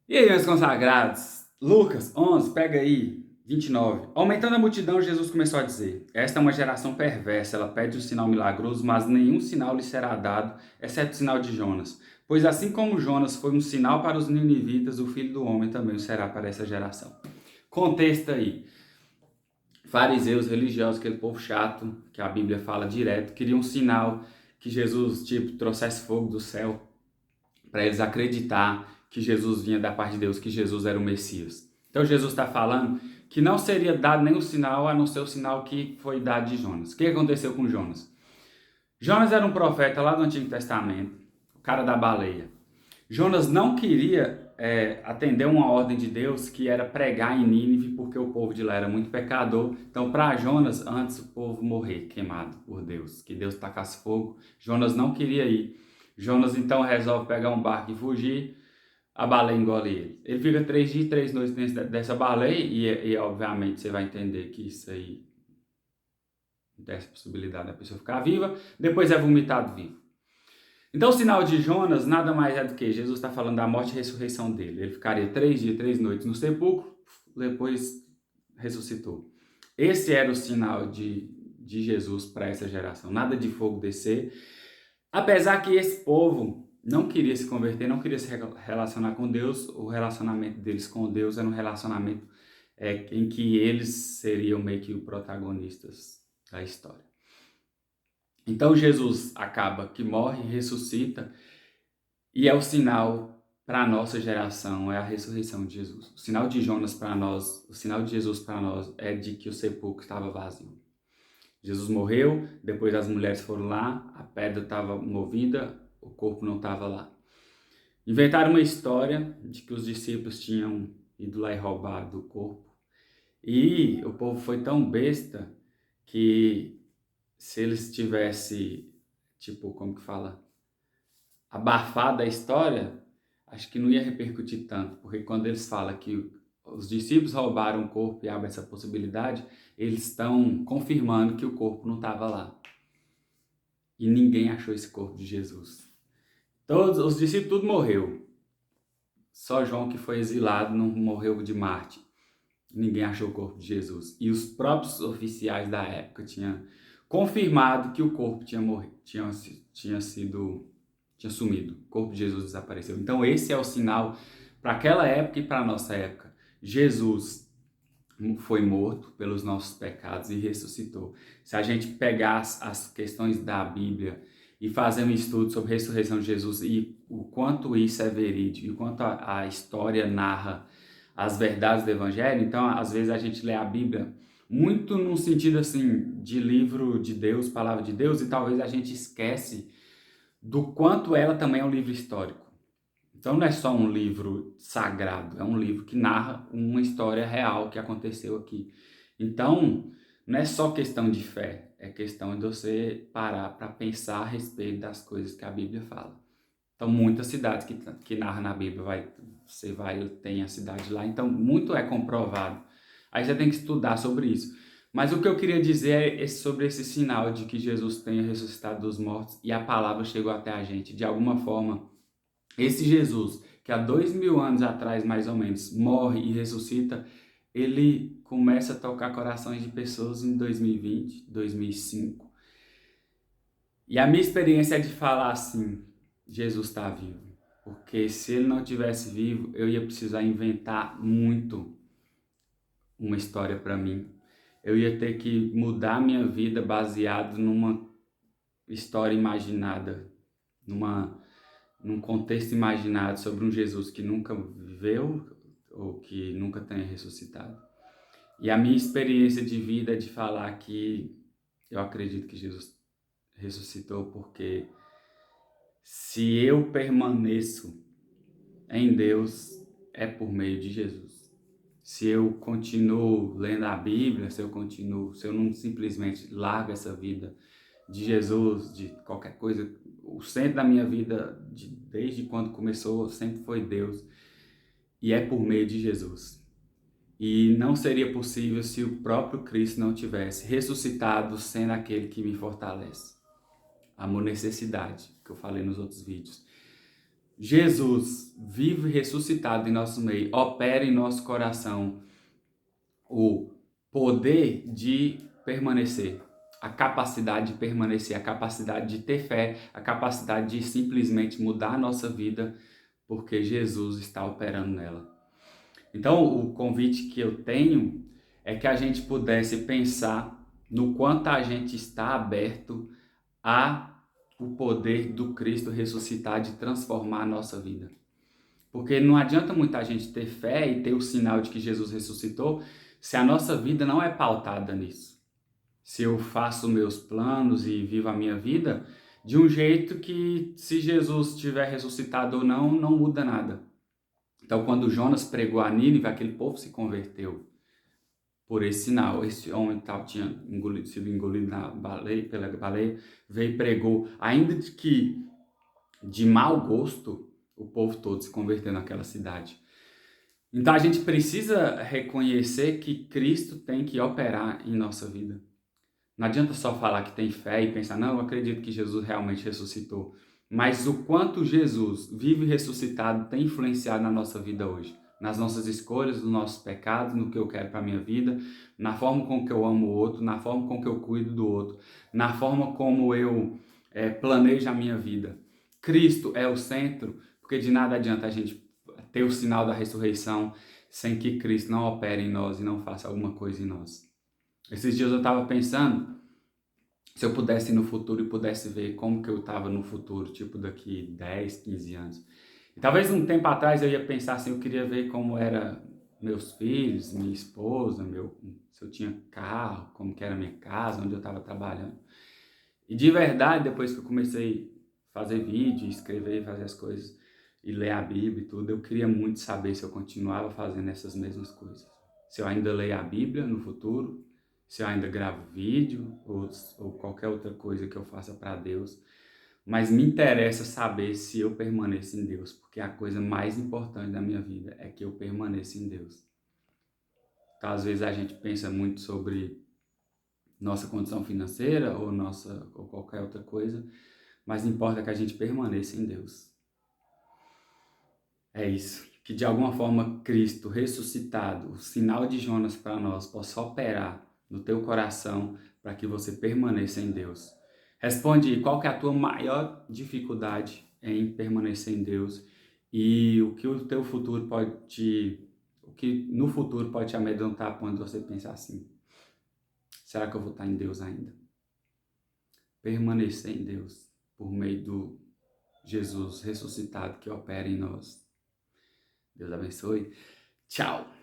E aí, meus consagrados? Lucas 11, pega aí, 29. Aumentando a multidão, Jesus começou a dizer: Esta é uma geração perversa, ela pede um sinal milagroso, mas nenhum sinal lhe será dado, exceto o sinal de Jonas. Pois assim como Jonas foi um sinal para os ninivitas, o Filho do Homem também o será para essa geração. Contexto aí. Fariseus, religiosos, aquele povo chato, que a Bíblia fala direto, queriam um sinal que Jesus, trouxesse fogo do céu para eles acreditar que Jesus vinha da parte de Deus, que Jesus era o Messias. Então Jesus está falando que não seria dado nenhum sinal, a não ser o sinal que foi dado de Jonas. O que aconteceu com Jonas? Jonas era um profeta lá do Antigo Testamento, o cara da baleia. Jonas não queria atender uma ordem de Deus que era pregar em Nínive, porque o povo de lá era muito pecador. Então, para Jonas, antes o povo morrer queimado por Deus, que Deus tacasse fogo, Jonas não queria ir. Jonas então resolve pegar um barco e fugir, a baleia engole ele. Ele fica 3 dias e 3 noites dentro dessa baleia e obviamente você vai entender que isso aí não tem essa possibilidade da pessoa ficar viva, depois é vomitado vivo. Então, o sinal de Jonas nada mais é do que Jesus está falando da morte e ressurreição dele. Ele ficaria 3 dias, 3 noites no sepulcro, depois ressuscitou. Esse era o sinal de Jesus para essa geração. Nada de fogo descer. Apesar que esse povo não queria se converter, não queria se relacionar com Deus, o relacionamento deles com Deus era um relacionamento em que eles seriam meio que os protagonistas da história. Então Jesus acaba que morre, ressuscita, e é o sinal para a nossa geração, é a ressurreição de Jesus. O sinal de Jonas para nós, o sinal de Jesus para nós é de que o sepulcro estava vazio. Jesus morreu, depois as mulheres foram lá, a pedra estava movida, o corpo não estava lá. Inventaram uma história de que os discípulos tinham ido lá e roubado o corpo. E o povo foi tão besta que se eles tivessem, como que fala, abafado a história, acho que não ia repercutir tanto, porque quando eles falam que os discípulos roubaram o corpo e abrem essa possibilidade, eles estão confirmando que o corpo não estava lá. E ninguém achou esse corpo de Jesus. Todos os discípulos tudo morreu. Só João que foi exilado não morreu de Marte. Ninguém achou o corpo de Jesus. E os próprios oficiais da época tinham confirmado que o corpo tinha morrido, tinha sumido. O corpo de Jesus desapareceu. Então esse é o sinal para aquela época e para a nossa época. Jesus foi morto pelos nossos pecados e ressuscitou. Se a gente pegar as questões da Bíblia e fazer um estudo sobre a ressurreição de Jesus e o quanto isso é verídico, e o quanto a história narra as verdades do Evangelho, então às vezes a gente lê a Bíblia muito num sentido assim de livro de Deus, palavra de Deus, e talvez a gente esquece do quanto ela também é um livro histórico. Então não é só um livro sagrado, é um livro que narra uma história real que aconteceu aqui. Então não é só questão de fé, é questão de você parar para pensar a respeito das coisas que a Bíblia fala. Então muitas cidades que narram na Bíblia, tem a cidade lá, então muito é comprovado. Aí você tem que estudar sobre isso. Mas o que eu queria dizer é sobre esse sinal de que Jesus tenha ressuscitado dos mortos e a palavra chegou até a gente. De alguma forma, esse Jesus, que há 2000 anos atrás, mais ou menos, morre e ressuscita, ele começa a tocar corações de pessoas em 2020, 2005. E a minha experiência é de falar assim, Jesus está vivo. Porque se ele não tivesse vivo, eu ia precisar inventar muito uma história para mim. Eu ia ter que mudar minha vida baseado numa história imaginada, num contexto imaginado sobre um Jesus que nunca viveu ou que nunca tenha ressuscitado. E a minha experiência de vida é de falar que eu acredito que Jesus ressuscitou porque se eu permaneço em Deus é por meio de Jesus. Se eu continuo lendo a Bíblia, se eu não simplesmente largo essa vida de Jesus, de qualquer coisa, o centro da minha vida, desde quando começou, sempre foi Deus. E é por meio de Jesus. E não seria possível se o próprio Cristo não tivesse ressuscitado, sendo aquele que me fortalece. Amor, necessidade, que eu falei nos outros vídeos. Jesus, vivo e ressuscitado em nosso meio, opera em nosso coração o poder de permanecer, a capacidade de permanecer, a capacidade de ter fé, a capacidade de simplesmente mudar a nossa vida, porque Jesus está operando nela. Então, o convite que eu tenho é que a gente pudesse pensar no quanto a gente está aberto a o poder do Cristo ressuscitar de transformar a nossa vida. Porque não adianta muita gente ter fé e ter o sinal de que Jesus ressuscitou se a nossa vida não é pautada nisso. Se eu faço meus planos e vivo a minha vida de um jeito que, se Jesus tiver ressuscitado ou não, não muda nada. Então, quando Jonas pregou a Nínive, aquele povo se converteu por esse sinal. Esse homem tal tinha sido engolido pela baleia, veio e pregou, ainda que de mau gosto, o povo todo se converteu naquela cidade. Então a gente precisa reconhecer que Cristo tem que operar em nossa vida. Não adianta só falar que tem fé e pensar, não, eu acredito que Jesus realmente ressuscitou. Mas o quanto Jesus, vivo e ressuscitado, tem influenciado na nossa vida hoje. Nas nossas escolhas, nos nossos pecados, no que eu quero para a minha vida, na forma com que eu amo o outro, na forma com que eu cuido do outro, na forma como eu planejo a minha vida. Cristo é o centro, porque de nada adianta a gente ter o sinal da ressurreição sem que Cristo não opere em nós e não faça alguma coisa em nós. Esses dias eu estava pensando, se eu pudesse ir no futuro e pudesse ver como que eu estava no futuro, tipo daqui 10, 15 anos. E talvez um tempo atrás eu ia pensar assim, eu queria ver como era meus filhos, minha esposa, se eu tinha carro, como que era minha casa, onde eu estava trabalhando. E de verdade, depois que eu comecei a fazer vídeo, escrever, fazer as coisas, e ler a Bíblia e tudo, eu queria muito saber se eu continuava fazendo essas mesmas coisas. Se eu ainda leio a Bíblia no futuro, se eu ainda gravo vídeo ou qualquer outra coisa que eu faça para Deus. Mas me interessa saber se eu permaneço em Deus, porque a coisa mais importante da minha vida é que eu permaneça em Deus. Então, às vezes a gente pensa muito sobre nossa condição financeira ou qualquer outra coisa, mas importa que a gente permaneça em Deus. É isso. Que de alguma forma Cristo ressuscitado, o sinal de Jonas para nós, possa operar no teu coração para que você permaneça em Deus. Responde aí, qual que é a tua maior dificuldade em permanecer em Deus e o que o que no futuro pode te amedrontar quando você pensar assim: será que eu vou estar em Deus ainda? Permanecer em Deus por meio do Jesus ressuscitado que opera em nós. Deus abençoe. Tchau!